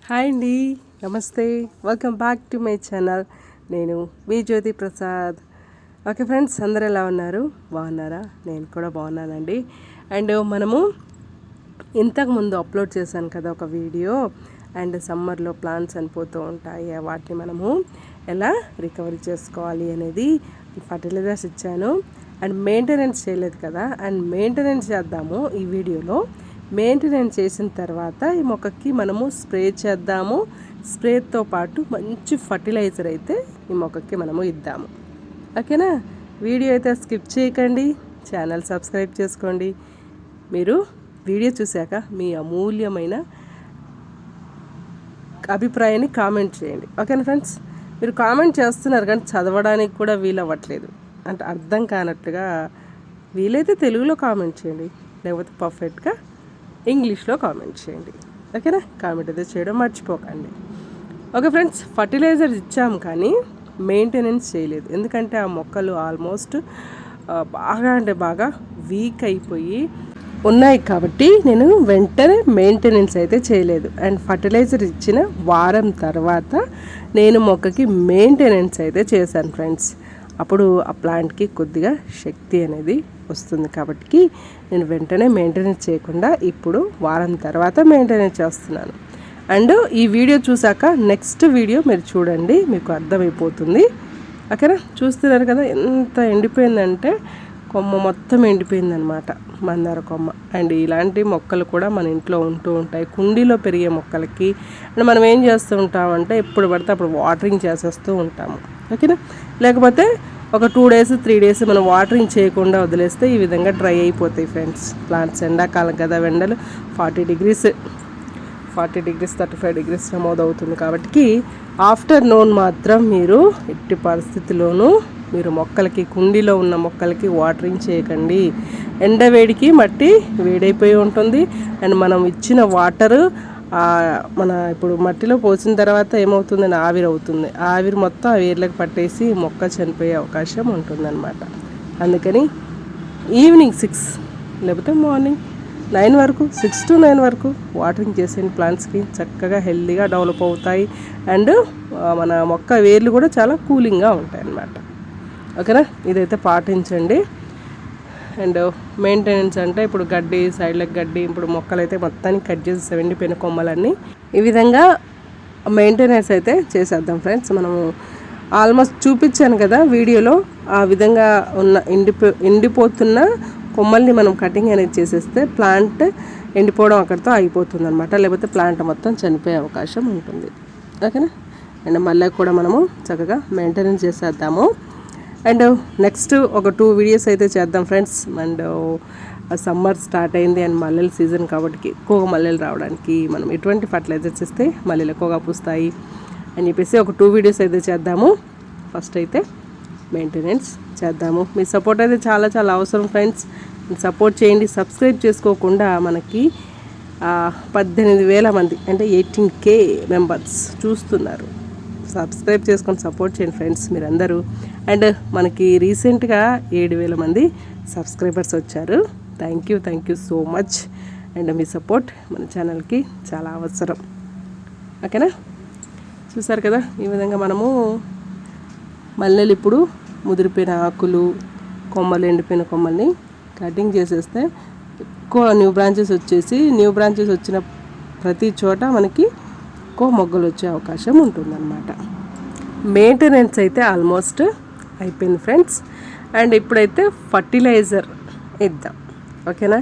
Hi అండి, నమస్తే, welcome back to my channel. నేను మీ జ్యోతి ప్రసాద్. ఓకే ఫ్రెండ్స్, అందరూ ఎలా ఉన్నారు? బాగున్నారా? నేను కూడా బాగున్నానండి. అండ్ మనము ఇంతకుముందు అప్లోడ్ చేశాను కదా ఒక వీడియో, అండ్ సమ్మర్లో ప్లాంట్స్ చనిపోతూ ఉంటాయి, వాటిని మనము ఎలా రికవరీ చేసుకోవాలి అనేది ఫర్టిలైజర్స్ ఇచ్చాను. అండ్ మెయింటెనెన్స్ చేయలేదు కదా, అండ్ మెయింటెనెన్స్ చేద్దాము ఈ వీడియోలో. మెయింటెనెన్స్ చేసిన తర్వాత ఈ మొక్కకి మనము స్ప్రే చేద్దాము. స్ప్రేతో పాటు మంచి ఫర్టిలైజర్ అయితే ఈ మొక్కకి మనము ఇద్దాము. ఓకేనా? వీడియో అయితే స్కిప్ చేయకండి, ఛానల్ సబ్స్క్రైబ్ చేసుకోండి. మీరు వీడియో చూశాక మీ అమూల్యమైన అభిప్రాయాన్ని కామెంట్ చేయండి. ఓకేనా ఫ్రెండ్స్? మీరు కామెంట్ చేస్తున్నారు కానీ చదవడానికి కూడా వీలవ్వట్లేదు, అంటే అర్థం కానట్టుగా. వీలైతే తెలుగులో కామెంట్ చేయండి, లేకపోతే పర్ఫెక్ట్గా ఇంగ్లీష్లో కామెంట్ చేయండి. ఓకేనా? కామెంట్ అయితే చేయడం మర్చిపోకండి. ఓకే ఫ్రెండ్స్, ఫర్టిలైజర్ ఇచ్చాము కానీ మెయింటెనెన్స్ చేయలేదు. ఎందుకంటే ఆ మొక్కలు ఆల్మోస్ట్ బాగా అంటే బాగా వీక్ అయిపోయి ఉన్నాయి కాబట్టి నేను వెంటనే మెయింటెనెన్స్ అయితే చేయలేదు. అండ్ ఫర్టిలైజర్ ఇచ్చిన వారం తర్వాత నేను మొక్కకి మెయింటెనెన్స్ అయితే చేశాను ఫ్రెండ్స్. అప్పుడు ఆ ప్లాంట్కి కొద్దిగా శక్తి అనేది వస్తుంది కాబట్టి నేను వెంటనే మెయింటెనెన్స్ చేయకుండా ఇప్పుడు వారం తర్వాత మెయింటెనెన్స్ చేస్తున్నాను. అండ్ ఈ వీడియో చూసాక నెక్స్ట్ వీడియో మీరు చూడండి, మీకు అర్థమైపోతుంది. ఓకేనా? చూస్తున్నారు కదా ఎంత ఎండిపోయిందంటే కొమ్మ మొత్తం ఎండిపోయిందనమాట, మందార కొమ్మ. అండ్ ఇలాంటి మొక్కలు కూడా మన ఇంట్లో ఉంటూ ఉంటాయి, కుండీలో పెరిగే మొక్కలకి. అండ్ మనం ఏం చేస్తూ ఉంటామంటే ఎప్పుడు పడితే అప్పుడు వాటరింగ్ చేసేస్తూ ఉంటాము. ఓకేనా? లేకపోతే ఒక 2 days 3 days మనం వాటరింగ్ చేయకుండా వదిలేస్తే ఈ విధంగా డ్రై అయిపోతాయి ఫ్రెండ్స్. ప్లాంట్స్ ఎండాకాలం కదా, ఎండలు 40 degrees 35 degrees నమోదవుతుంది కాబట్టి ఆఫ్టర్నూన్ మాత్రం మీరు ఎట్టి పరిస్థితిలోనూ మీరు మొక్కలకి, కుండీలో ఉన్న మొక్కలకి వాటరింగ్ చేయకండి. ఎండవేడికి మట్టి వేడైపోయి ఉంటుంది. అండ్ మనం ఇచ్చిన వాటరు మన ఇప్పుడు మట్టిలో పోసిన తర్వాత ఏమవుతుందని ఆవిరి అవుతుంది. ఆవిరి మొత్తం ఆ వేర్లకు పట్టేసి మొక్క చనిపోయే అవకాశం ఉంటుందన్నమాట. అందుకని ఈవినింగ్ 6 లేకపోతే మార్నింగ్ 9 వరకు, 6 to 9 వరకు వాటరింగ్ చేసేయండి. ప్లాంట్స్కి చక్కగా హెల్దీగా డెవలప్ అవుతాయి. అండ్ మన మొక్క వేర్లు కూడా చాలా కూలింగ్గా ఉంటాయి అన్నమాట. ఓకేనా? ఇదైతే పాటించండి. అండ్ మెయింటెనెన్స్ అంటే ఇప్పుడు గడ్డి, సైడ్లకు గడ్డి, ఇప్పుడు మొక్కలైతే మొత్తానికి కట్ చేసి 70 కొమ్మలన్నీ ఈ విధంగా మెయింటెనెన్స్ అయితే చేసేద్దాం ఫ్రెండ్స్. మనము ఆల్మోస్ట్ చూపించాను కదా వీడియోలో, ఆ విధంగా ఉన్న ఎండిపోతున్న కొమ్మల్ని మనం కటింగ్ అనేది చేసేస్తే ప్లాంట్ ఎండిపోవడం అక్కడితో అయిపోతుంది అనమాట. లేకపోతే ప్లాంట్ మొత్తం చనిపోయే అవకాశం ఉంటుంది. ఓకేనా? అండ్ మళ్ళీ కూడా మనము చక్కగా మెయింటెనెన్స్ చేసేద్దాము. అండ్ నెక్స్ట్ ఒక 2 వీడియోస్ అయితే చేద్దాం ఫ్రెండ్స్. అండ్ సమ్మర్ స్టార్ట్ అయింది అండ్ మల్లెల సీజన్ కాబట్టి ఎక్కువగా మల్లెలు రావడానికి మనం ఎటువంటి ఫర్టిలైజర్స్ ఇస్తే మల్లెలు ఎక్కువగా పూస్తాయి అని చెప్పేసి ఒక 2 వీడియోస్ అయితే చేద్దాము. ఫస్ట్ అయితే మెయింటెనెన్స్ చేద్దాము. మీ సపోర్ట్ అయితే చాలా చాలా అవసరం ఫ్రెండ్స్. సపోర్ట్ చేయండి. సబ్స్క్రైబ్ చేసుకోకుండా మనకి 18,000 మంది అంటే 18K మెంబర్స్ చూస్తున్నారు. సబ్స్క్రైబ్ చేసుకొని సపోర్ట్ చేయండి ఫ్రెండ్స్ మీరందరూ. అండ్ మనకి రీసెంట్గా 7,000 మంది సబ్స్క్రైబర్స్ వచ్చారు. Thank you so much. And me support మన ఛానల్కి చాలా అవసరం. ఓకేనా? చూసారు కదా, ఈ విధంగా మనము మల్లెలు ఇప్పుడు ముదిరిపోయిన ఆకులు, కొమ్మలు, ఎండిపోయిన కొమ్మల్ని కటింగ్ చేసేస్తే ఎక్కువ న్యూ బ్రాంచెస్ వచ్చిన ప్రతి చోట మనకి ఎక్కువ మొగ్గలు వచ్చే అవకాశం ఉంటుందన్నమాట. మెయింటెనెన్స్ అయితే ఆల్మోస్ట్ అయిపోయింది ఫ్రెండ్స్. అండ్ ఇప్పుడైతే ఫర్టిలైజర్ ఇద్దాం. ఓకేనా?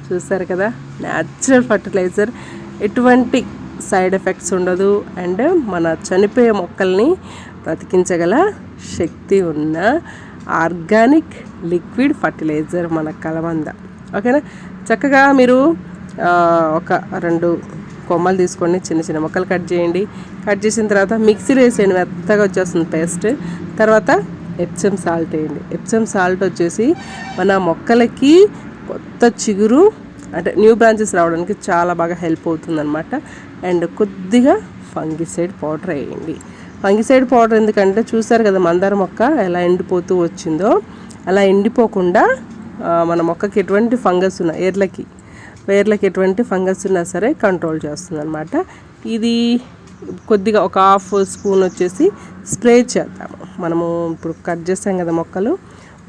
చూస్తారు కదా, న్యాచురల్ ఫర్టిలైజర్, ఎటువంటి సైడ్ ఎఫెక్ట్స్ ఉండదు. అండ్ మన చనిపోయే మొక్కల్ని బ్రతికించగల శక్తి ఉన్న ఆర్గానిక్ లిక్విడ్ ఫర్టిలైజర్ మన కలబంద. ఓకేనా? చక్కగా మీరు ఒక 2 కొమ్మలు తీసుకోండి, చిన్న చిన్న మొక్కలు కట్ చేయండి. కట్ చేసిన తర్వాత మిక్సీలో వేసేయండి, మెత్తగా వచ్చేస్తుంది పేస్ట్. తర్వాత ఎప్సమ్ సాల్ట్ వేయండి. ఎప్సమ్ సాల్ట్ వచ్చేసి మన మొక్కలకి కొత్త చిగురు అంటే న్యూ బ్రాంచెస్ రావడానికి చాలా బాగా హెల్ప్ అవుతుందన్నమాట. అండ్ కొద్దిగా ఫంగిసైడ్ పౌడర్ వేయండి. ఫంగిసైడ్ పౌడర్ ఎందుకంటే చూసారు కదా మందార మొక్క ఎలా ఎండిపోతూ వచ్చిందో, అలా ఎండిపోకుండా మన మొక్కకి ఎటువంటి ఫంగస్ ఉన్న ఏర్లకి వేర్లకి ఎటువంటి ఫంగస్ ఉన్నా సరే కంట్రోల్ చేస్తుంది అనమాట. ఇది కొద్దిగా ఒక హాఫ్ స్పూన్ వచ్చేసి స్ప్రే చేద్దాము. మనము ఇప్పుడు కట్ చేస్తాం కదా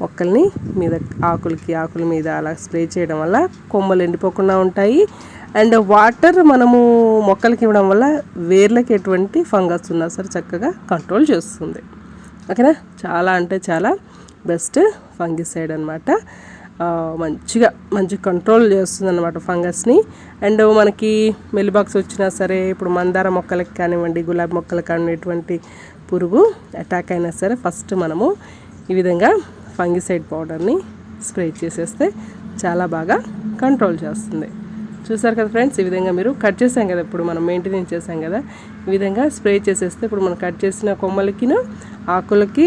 మొక్కల్ని మీద ఆకుల మీద అలా స్ప్రే చేయడం వల్ల కొమ్మలు ఎండిపోకుండా ఉంటాయి. అండ్ వాటర్ మనము మొక్కలకి ఇవ్వడం వల్ల వేర్లకి ఎటువంటి ఫంగస్ ఉన్నా సరే చక్కగా కంట్రోల్ చేస్తుంది. ఓకేనా, చాలా అంటే చాలా బెస్ట్ ఫంగిసైడ్ అనమాట. మంచి కంట్రోల్ చేస్తుంది అనమాట ఫంగస్ని. అండ్ మనకి మెలిబాక్స్ వచ్చినా సరే, ఇప్పుడు మందార మొక్కలకి కానివ్వండి, గులాబీ మొక్కలకి కానివ్వండి, ఎటువంటి పురుగు అటాక్ అయినా సరే ఫస్ట్ మనము ఈ విధంగా ఫంగిసైడ్ పౌడర్ని స్ప్రే చేసేస్తే చాలా బాగా కంట్రోల్ చేస్తుంది. చూసారు కదా ఫ్రెండ్స్, ఈ విధంగా మీరు కట్ చేసాం కదా, ఇప్పుడు మనం మెయింటెనెన్స్ చేసాం కదా, ఈ విధంగా స్ప్రే చేసేస్తే ఇప్పుడు మనం కట్ చేసిన కొమ్మలకి ఆకులకి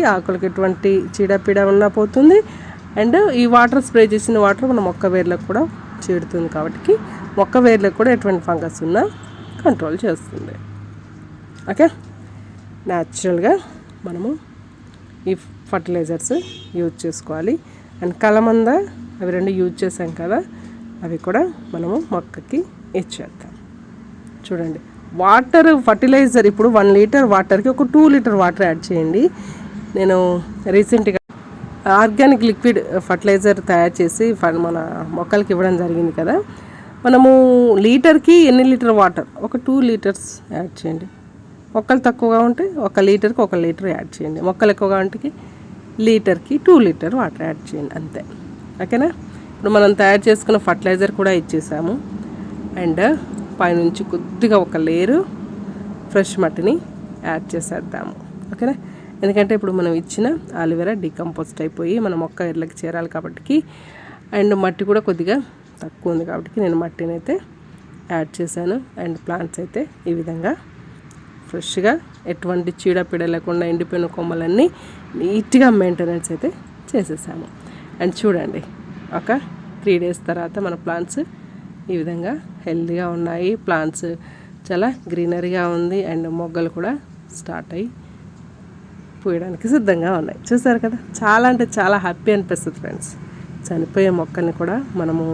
ఎటువంటి చీడపీడ ఉన్నా పోతుంది. అండ్ ఈ వాటర్ స్ప్రే చేసిన వాటర్ మన మొక్క వేర్లకు కూడా చేరుతుంది కాబట్టి మొక్క వేర్లకు కూడా ఎటువంటి ఫంగస్ ఉన్నా కంట్రోల్ చేస్తుంది. ఓకే, న్యాచురల్గా మనము ఈ ఫర్టిలైజర్స్ యూజ్ చేసుకోవాలి. అండ్ కలమంద అవి 2 యూజ్ చేసాం కదా, అవి కూడా మనము మొక్కకి ఇచ్చేద్దాం. చూడండి, వాటర్ ఫర్టిలైజర్ ఇప్పుడు 1 లీటర్ వాటర్కి ఒక 2 లీటర్ వాటర్ యాడ్ చేయండి. నేను రీసెంట్గా ఆర్గానిక్ లిక్విడ్ ఫర్టిలైజర్ తయారు చేసి మన మొక్కలకి ఇవ్వడం జరిగింది కదా. మనము లీటర్కి ఎన్ని లీటర్ వాటర్, ఒక 2 లీటర్స్ యాడ్ చేయండి. మొక్కలు తక్కువగా ఉంటే 1 లీటర్కి 1 లీటర్ యాడ్ చేయండి. మొక్కలు ఎక్కువగా ఉంటే లీటర్కి 2 లీటర్ వాటర్ యాడ్ చేయండి, అంతే. ఓకేనా, ఇప్పుడు మనం తయారు చేసుకున్న ఫర్టిలైజర్ కూడా ఇచ్చేసాము. అండ్ పైనుంచి కొద్దిగా ఒక లేయరు ఫ్రెష్ మట్టిని యాడ్ చేసేద్దాము. ఓకేనా, ఎందుకంటే ఇప్పుడు మనం ఇచ్చిన ఆలివేరా డీకంపోస్ట్ అయిపోయి మన మొక్క ఎర్లకి చేరాలి కాబట్టి, అండ్ మట్టి కూడా కొద్దిగా తక్కువ ఉంది కాబట్టి నేను మట్టిని అయితే యాడ్ చేశాను. అండ్ ప్లాంట్స్ అయితే ఈ విధంగా ఫ్రెష్గా ఎటువంటి చీడపీడ లేకుండా ఎండిపోయిన కొమ్మలన్నీ నీట్గా మెయింటెనెన్స్ అయితే చేసేసాము. అండ్ చూడండి, ఒక 3 డేస్ తర్వాత మన ప్లాంట్స్ ఈ విధంగా హెల్తీగా ఉన్నాయి. ప్లాంట్స్ చాలా గ్రీనరీగా ఉంది. అండ్ మొగ్గలు కూడా స్టార్ట్ అయ్యి పూయడానికి సిద్ధంగా ఉన్నాయి. చూసారు కదా, చాలా అంటే చాలా హ్యాపీ అనిపిస్తుంది ఫ్రెండ్స్. చనిపోయే మొక్కల్ని కూడా మనము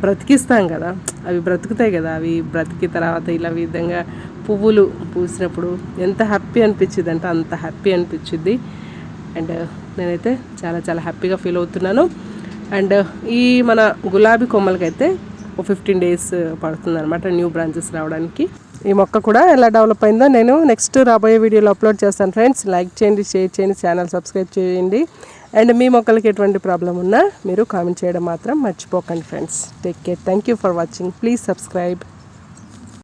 బ్రతికిస్తాం కదా, అవి బ్రతుకుతాయి కదా, అవి బ్రతికి తర్వాత ఇలా విధంగా పువ్వులు పూసినప్పుడు ఎంత హ్యాపీ అనిపించింది అంటే అంత హ్యాపీ అనిపించింది. అండ్ నేనైతే చాలా చాలా హ్యాపీగా ఫీల్ అవుతున్నాను. అండ్ ఈ మన గులాబీ కొమ్మలకైతే 15 డేస్ పడుతుంది అనమాట న్యూ బ్రాంచెస్ రావడానికి. ఈ మొక్క కూడా ఎలా డెవలప్ అయిందో నేను నెక్స్ట్ రాబోయే వీడియోలో అప్లోడ్ చేస్తాను ఫ్రెండ్స్. లైక్ చేయండి, షేర్ చేయండి, ఛానల్ సబ్స్క్రైబ్ చేయండి. అండ్ మీ మొక్కలకి ఎటువంటి ప్రాబ్లం ఉన్నా మీరు కామెంట్ చేయడం మాత్రం మర్చిపోకండి friends. Take care, thank you for watching, please subscribe.